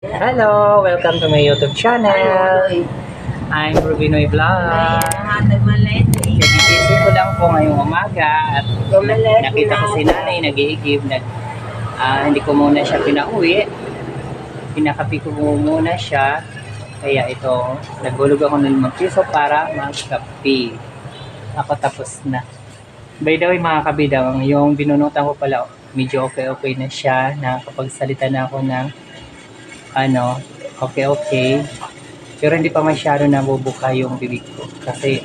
Hello! Welcome to my YouTube channel. I'm Rubinoy Vlog. Nagising ko lang po ngayong umaga at nakita ko si nanay nag-iigib. Hindi ko muna siya pinauwi. Pinakapi ko muna siya. Kaya ito, naghulog ako ng ₱5 para magkapi. Ako tapos na. By the way mga kabidang, yung binunutan ko pala, medyo okay na siya. Nakapagsalita na ako ng okay. Pero hindi pa masyado nabubuka yung bibig ko. Kasi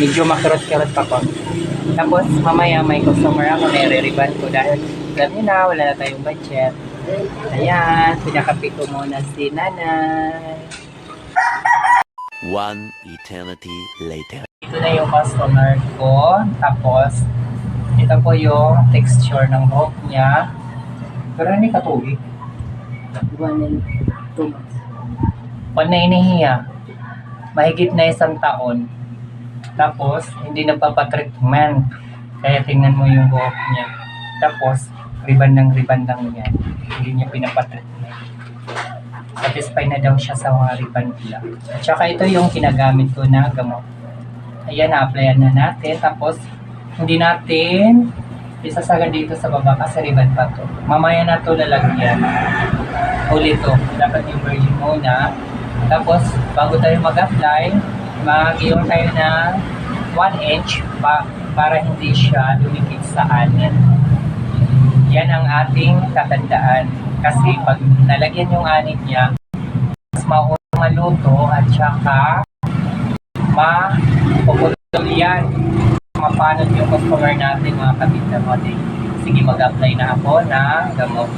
medyo makarot-karot pa ko. Tapos mamaya may customer ako, nire-reban ko dahil alam niyo na, wala na tayong budget. Ayan, pinakapi ko muna si nanay. One eternity later. Ito na yung customer ko. Tapos, ito po yung texture ng buhok niya. Pero hindi katuwi. 1 and 2 months. Paninihiya. Mahigit na 1 taon. Tapos, hindi nagpapatreatment. Kaya tingnan mo yung buhok niya. Tapos, riban lang yan. Hindi niya pinapatreatment. Satisfied na daw siya sa mga riban nila. At saka ito yung ginagamit ko na gamot. Ayan, na-applyan na natin. Tapos, hindi natin isasagad dito sa baba kasi riban pa to. Mamaya na to lalagyan. Ulit to. Dapat yung virgin muna. Tapos, bago tayo mag-apply, mag-iwan tayo ng 1 inch para hindi siya lumikit sa anin. Yan ang ating tatandaan. Kasi pag nalagyan yung anin niya, mas maunang maluto at saka mapuputol yan. Mapanod yung customer natin mga kabita mo. Sige, mag-apply na ako ng gamot.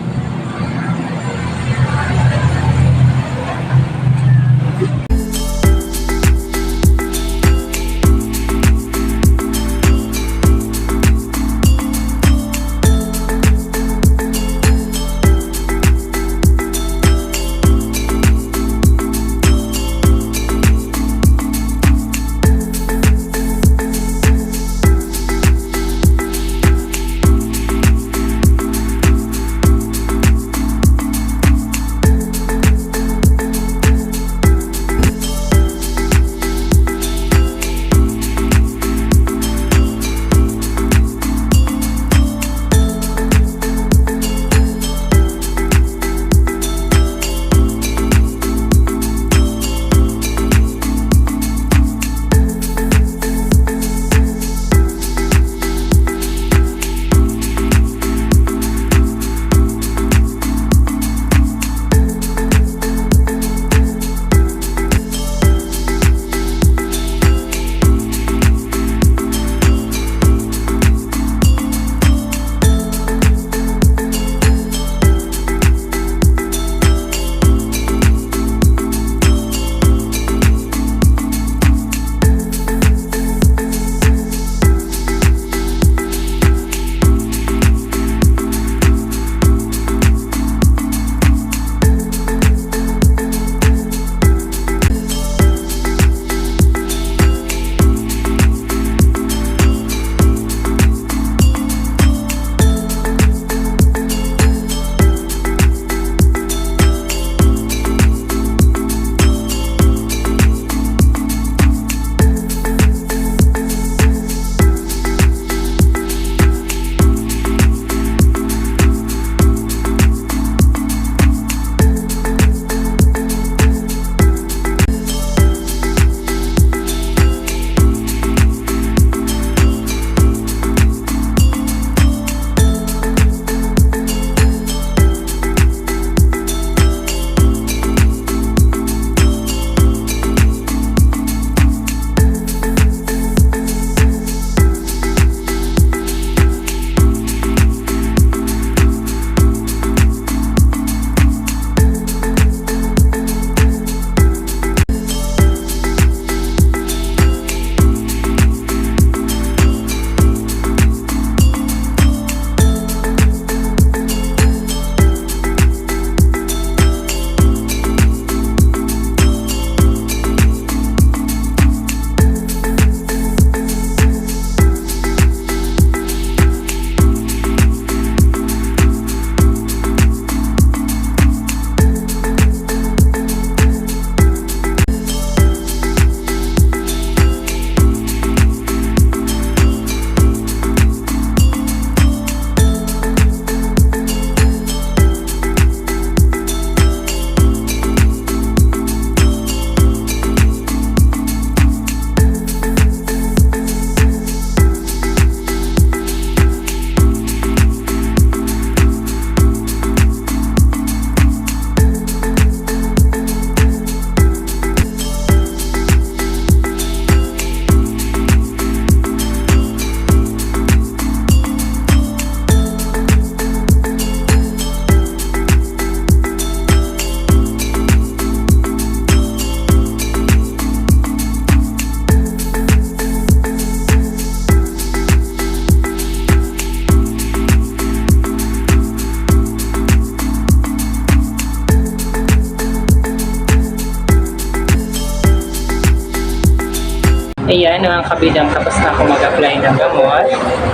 Ayan, ang kabilang tapos na ako mag-apply ng gamot.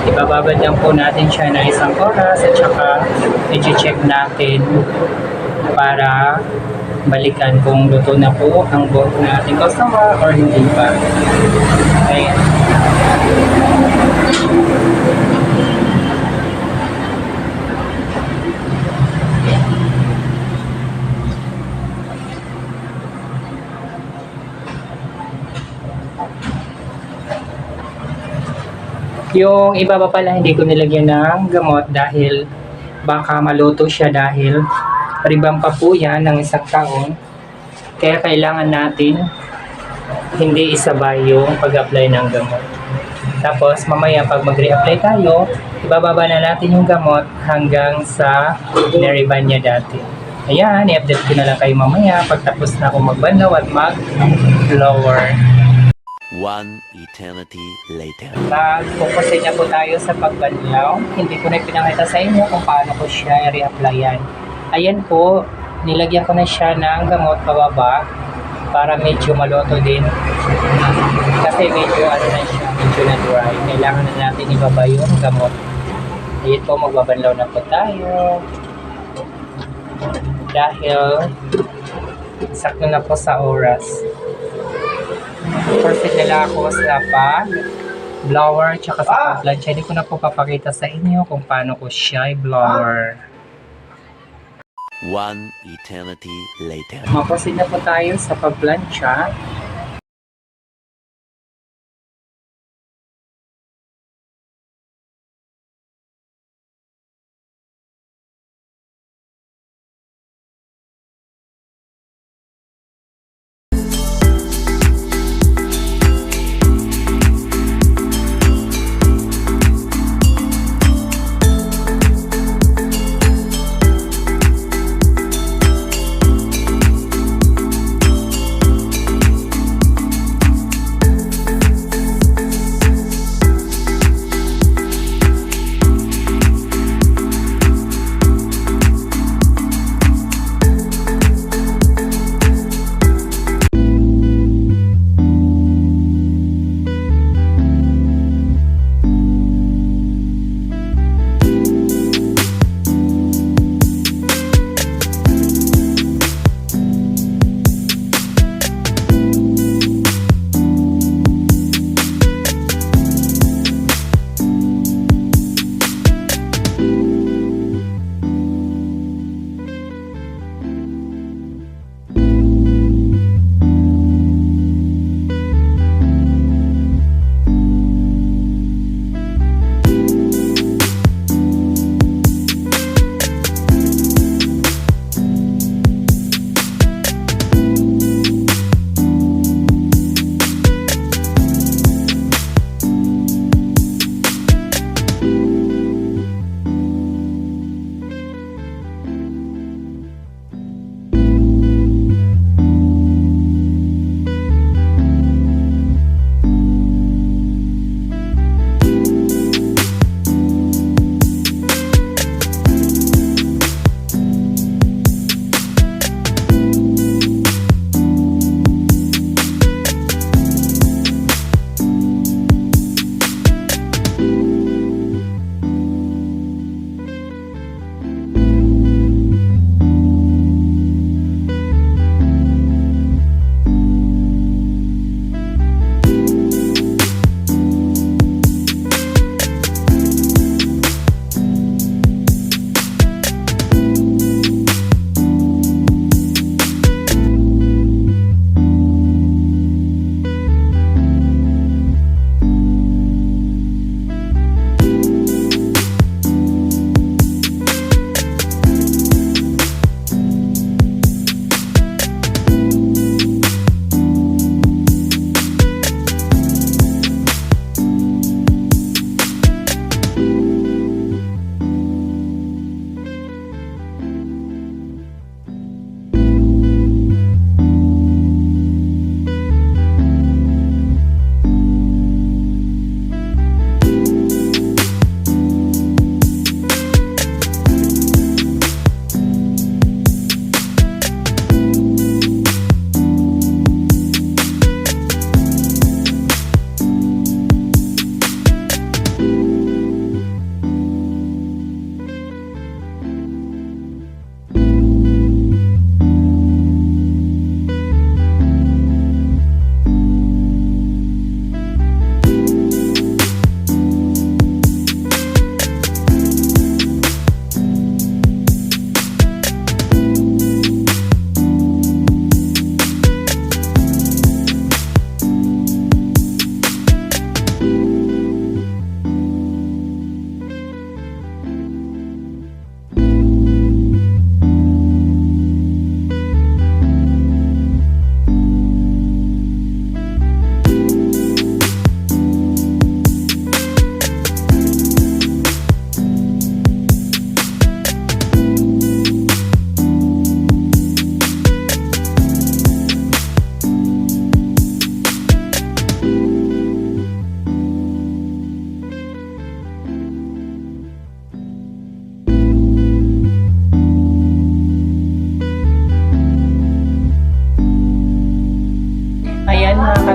Ibababad lang po natin siya ng 1 oras at saka i-check natin para balikan kung luto na po ang buhok ng ating customer or hindi pa. Ayan. Yung iba pa pala hindi ko nilagyan ng gamot dahil baka maluto siya dahil ribang pa po yan ng 1 taon. Kaya kailangan natin hindi isabay yung pag-apply ng gamot. Tapos mamaya pag mag-re-apply tayo, ibababa na natin yung gamot hanggang sa nariban niya dati. Ayan, i-update ko na lang kayo mamaya pagtapos na ako magbanlaw at mag-blower. One eternity later. Mag-focus na po tayo sa pagbanlaw. Hindi ko na pinakita sa inyo kung paano ko siya i-reapplyan. Ayan po, nilagyan ko na siya ng gamot pababa para medyo maluto din. Kasi medyo ano na siya, medyo na dry. Kailangan na natin ibaba yung gamot. Ayan po, magbabanlaw na po tayo. Dahil sakto na po sa oras. Perfect nila ako sa pag-blower tsaka sa pag-plancha. Hindi ko na po papakita sa inyo kung paano ko siya i-blower. One eternity later. Maproceed na po tayo sa pag-plancha.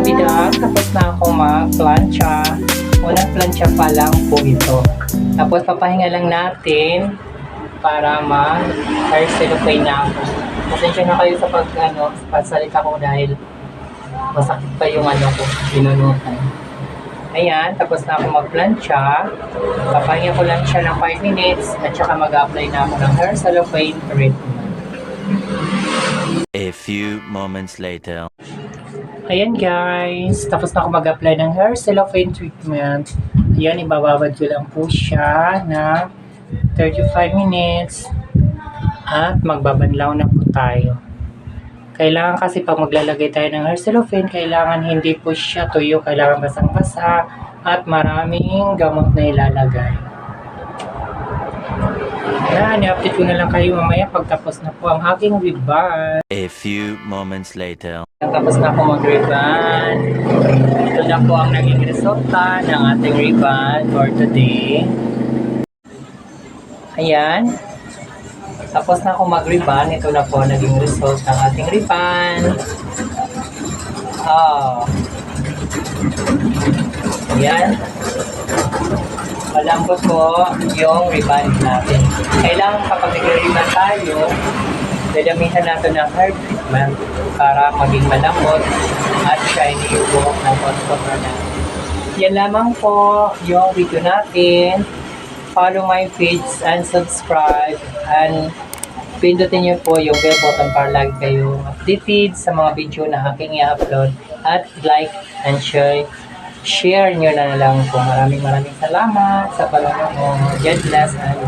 bidang, tapos na ako mag-plancha. Unang plancha pa lang po ito. Tapos papahinga lang natin para mag-hair cellophane na ako. Pasensya na kayo sa pagsalita ko dahil masakit pa yung ko, binunutan. Ayan, tapos na ako mag-plancha. Papahinga ko lang siya ng 5 minutes at saka mag-apply na ako ng hair cellophane treatment. A few moments later. Ayan guys, tapos na ako mag-apply ng hair cellophane treatment. Ayan, ibababad ko lang po siya na 35 minutes at magbabanlaw na po tayo. Kailangan kasi pag maglalagay tayo ng hair cellophane, kailangan hindi po siya tuyo, kailangan basang-basa at maraming gamot na ilalagay. Ayan, i-update ko na lang kayo mamaya pagtapos na po ang aking ribbon. A few moments later. Tapos na ako mag-ribbon. Ito na po ang naging resulta ng ating ribbon for today. Ayan. Tapos na ako mag-ribbon. Ito na po ang naging result ng ating ribbon. Ayan. Malambot po yung ribbon natin. Kailangan kapag nag-ribbon tayo, dadamihan natin ng hair treatment para maging malambot at shiny yung buhok ng customer natin. Yan lamang po yung video natin. Follow my page and subscribe and pindutin niyo po yung bell button para lagi kayo updated sa mga video na aking i-upload at like and share nyo na lang po. Maraming salamat sa panonood. God bless and